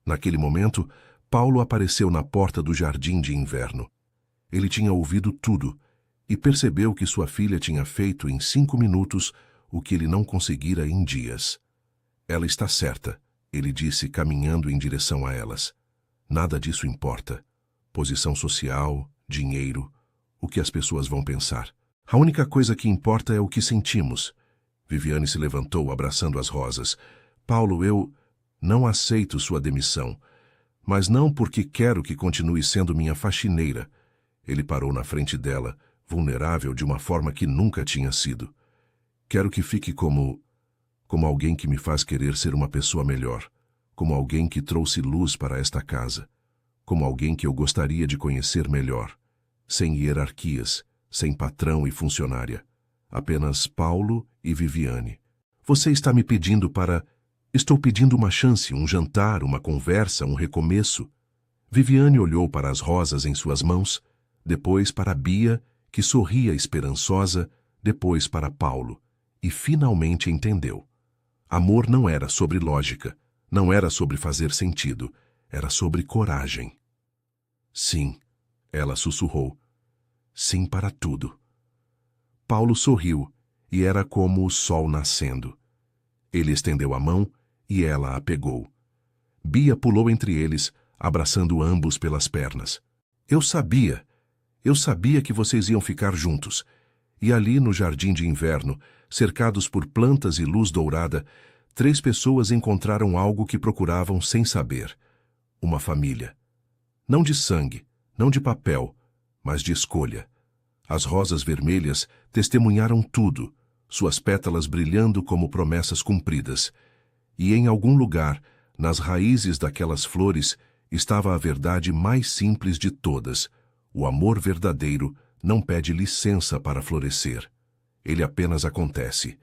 Naquele momento, Paulo apareceu na porta do jardim de inverno. Ele tinha ouvido tudo e percebeu que sua filha tinha feito em 5 minutos o que ele não conseguira em dias. Ela está certa, ele disse, caminhando em direção a elas. Nada disso importa. Posição social, dinheiro, o que as pessoas vão pensar. A única coisa que importa é o que sentimos. Viviane se levantou, abraçando as rosas. Paulo, eu não aceito sua demissão, mas não porque quero que continue sendo minha faxineira. Ele parou na frente dela, vulnerável de uma forma que nunca tinha sido. Quero que fique como alguém que me faz querer ser uma pessoa melhor, como alguém que trouxe luz para esta casa, como alguém que eu gostaria de conhecer melhor, sem hierarquias, sem patrão e funcionária, apenas Paulo e Viviane. Você está me pedindo para... Estou pedindo uma chance, um jantar, uma conversa, um recomeço. Viviane olhou para as rosas em suas mãos, depois para Bia, que sorria esperançosa, depois para Paulo, e finalmente entendeu. Amor não era sobre lógica, não era sobre fazer sentido, era sobre coragem. Sim, ela sussurrou. Sim para tudo. Paulo sorriu, e era como o sol nascendo. Ele estendeu a mão e ela a pegou. Bia pulou entre eles, abraçando ambos pelas pernas. Eu sabia que vocês iam ficar juntos. E ali no jardim de inverno, cercados por plantas e luz dourada, 3 pessoas encontraram algo que procuravam sem saber. Uma família. Não de sangue, não de papel, mas de escolha. As rosas vermelhas testemunharam tudo, suas pétalas brilhando como promessas cumpridas. E em algum lugar, nas raízes daquelas flores, estava a verdade mais simples de todas. O amor verdadeiro não pede licença para florescer. Ele apenas acontece.